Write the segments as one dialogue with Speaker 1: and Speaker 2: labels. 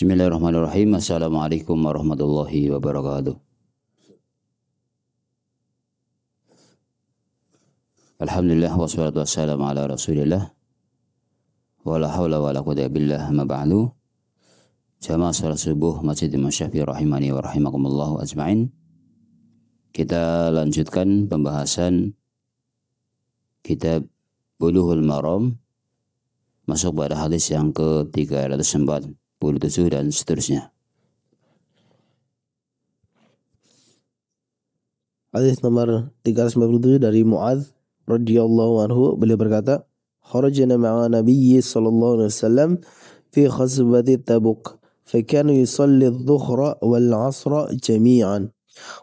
Speaker 1: Bismillahirrahmanirrahim. Assalamualaikum warahmatullahi wabarakatuh. Alhamdulillah wassalatu wassalamu ala Rasulillah. Wala haula wala quwwata illa billah, ma ba'du. Jamaah salat subuh Masjid Imam Syafi'i rahimani wa rahimakumullah ajma'in. Kita lanjutkan pembahasan kitab Bulughul Maram, masuk pada hadis yang ke-347 dan seterusnya.
Speaker 2: Hadis nomor 347 dari Mu'adz radhiyallahu anhu, beliau berkata, "Kharajna ma'a Nabiy sallallahu alaihi wasallam fi ghazwati Tabuk, fa kana yusalli adh-dhuhra wal 'ashra jami'an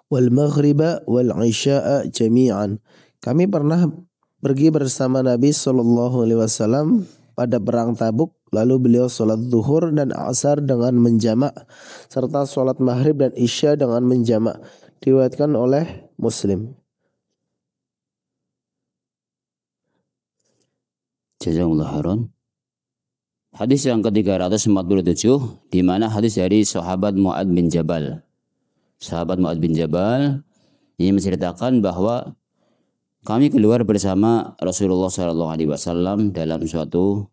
Speaker 2: wal maghriba wal 'isya'a jami'an." Kami pernah pergi bersama Nabi sallallahu alaihi wasallam pada perang Tabuk, lalu beliau sholat zuhur dan asar dengan menjamak, serta sholat maghrib dan isya dengan menjamak. Diriwayatkan oleh Muslim.
Speaker 1: Jazakumullah khairan. Hadis yang ke-347, di mana hadis dari sahabat Mu'adz bin Jabal. Sahabat Mu'adz bin Jabal ini menceritakan bahwa kami keluar bersama Rasulullah SAW dalam suatu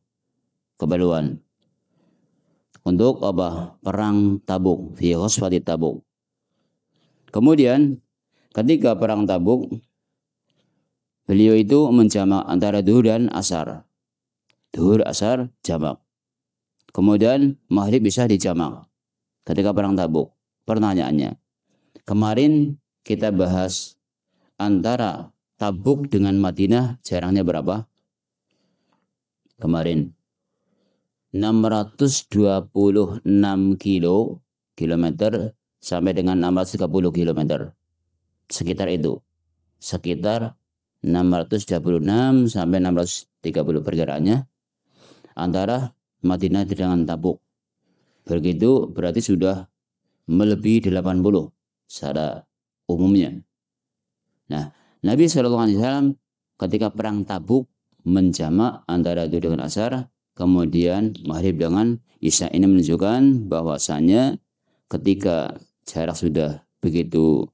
Speaker 1: keperluan untuk perang Tabuk, fi ghazwati Tabuk. Kemudian ketika perang Tabuk, beliau itu menjamak antara duhur dan asar. Duhur, asar, jamak. Kemudian maghrib bisa dijamak ketika perang Tabuk. Pertanyaannya, kemarin kita bahas antara Tabuk dengan Madinah jaraknya berapa? Kemarin 626 kilometer sampai dengan 630 kilometer. Sekitar itu. Sekitar 626 sampai 630 perkiraannya antara Madinah dengan Tabuk. Begitu berarti sudah melebihi 80 secara umumnya. Nah, Nabi SAW ketika perang Tabuk menjamak antara itu dengan asar, kemudian maghrib dengan isya. Ini menunjukkan bahwasanya ketika jarak sudah begitu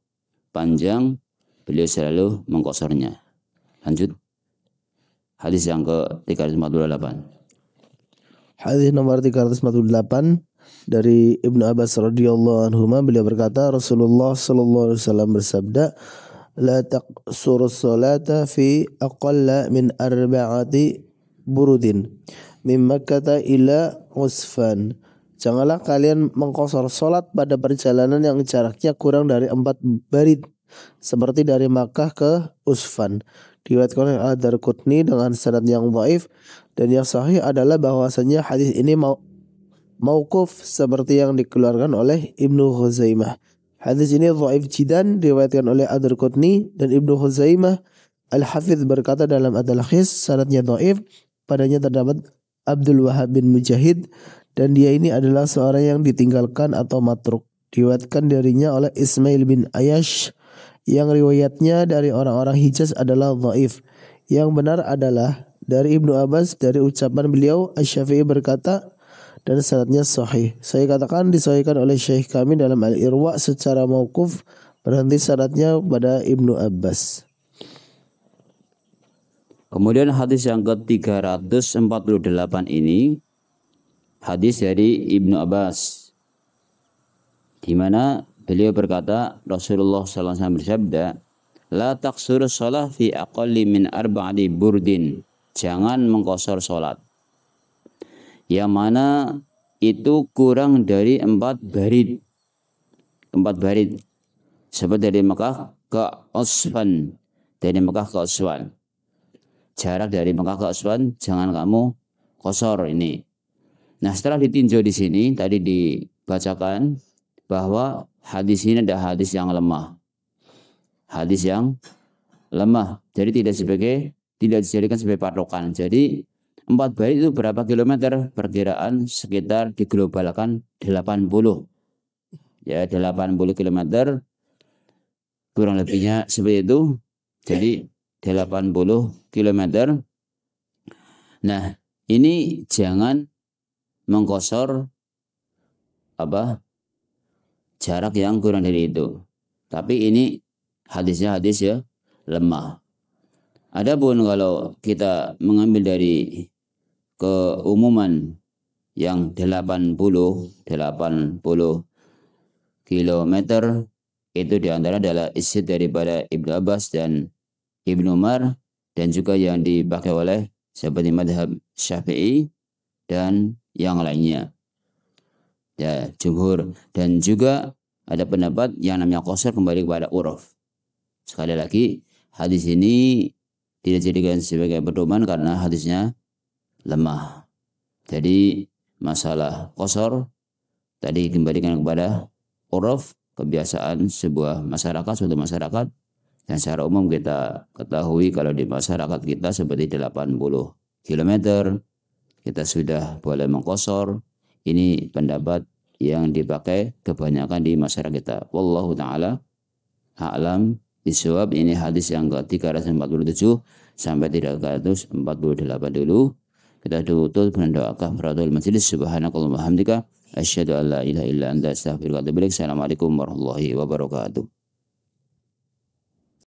Speaker 1: panjang, beliau selalu mengqasarnya. Lanjut. Hadis yang ke-348.
Speaker 2: Hadis nomor 348 dari Ibnu Abbas radhiyallahu anhu, beliau berkata, Rasulullah sallallahu alaihi wasallam bersabda, "La taqsuru salata fi aqalla min arba'ati burudin min Makkah ila Usfan." Janganlah kalian mengqasar salat pada perjalanan yang jaraknya kurang dari 4 barid, seperti dari Makkah ke Usfan. Diriwayatkan oleh Ad-Darqutni dengan sanad yang dhaif, dan yang sahih adalah bahwasanya hadis ini mauquf seperti yang dikeluarkan oleh Ibnu Khuzaimah. Hadis ini dhaif jiddan, diriwayatkan oleh Ad-Darqutni dan Ibnu Khuzaimah. Al-Hafidz berkata dalam At-Talkhis, sanadnya dhaif, padanya terdapat Abdul Wahhab bin Mujahid, dan dia ini adalah seorang yang ditinggalkan atau matruk. Diriwayatkan darinya oleh Ismail bin Ayash, yang riwayatnya dari orang-orang Hijaz adalah dhaif. Yang benar adalah dari Ibnu Abbas, dari ucapan beliau, Asy-Syafi'i berkata, dan sanadnya sahih. Saya katakan disahihkan oleh Syekh kami dalam Al-Irwa secara mauquf, berhenti sanadnya pada Ibnu Abbas.
Speaker 1: Kemudian hadis yang ke-348 ini hadis dari Ibnu Abbas, di mana beliau berkata, Rasulullah SAW bersabda, "La taqsuru shalah fi aqalli min arba'ati burdin." Jangan mengqasar salat yang mana itu kurang dari 4 barid. 4 barid. Seperti dari Mekah ke Usfan. Dari Mekah ke Usfan. Jarak dari Mekah ke Usfan jangan kamu qasar ini. Nah, setelah ditinjau di sini tadi dibacakan bahwa hadis ini adalah hadis yang lemah. Hadis yang lemah. Jadi tidak dijadikan sebagai patokan. Jadi 4 barid itu berapa kilometer? Perkiraan sekitar diglobalkan 80. Ya, 80 kilometer. Kurang lebihnya seperti itu. Jadi 80 kilometer. Nah, ini jangan mengqasar jarak yang kurang dari itu. Tapi ini hadisnya hadis ya lemah. Adapun kalau kita mengambil dari keumuman yang 80 kilometer, itu diantara adalah isi daripada Ibnu Abbas dan Ibnu Umar, dan juga yang dipakai oleh seperti madhab Syafi'i dan yang lainnya ya, jumhur. Dan juga ada pendapat yang namanya qasar kembali kepada uruf. Sekali lagi, hadis ini tidak dijadikan sebagai pedoman karena hadisnya lemah. Jadi masalah qasar tadi kembalikan kepada uruf, kebiasaan sebuah masyarakat, suatu masyarakat. Dan secara umum kita ketahui kalau di masyarakat kita seperti 80 km kita sudah boleh mengqasar. Ini pendapat yang dipakai kebanyakan di masyarakat kita. Wallahu ta'ala a'lam bishawab. Ini hadis yang ke-347 sampai 348 dulu. Kita tutup dengan doa kafaratul majelis. Subhanakallahumma hamdika asyhadu an la ilaha illa anta astaghfiruka wa atubu ilaik. Assalamualaikum warahmatullahi wabarakatuh.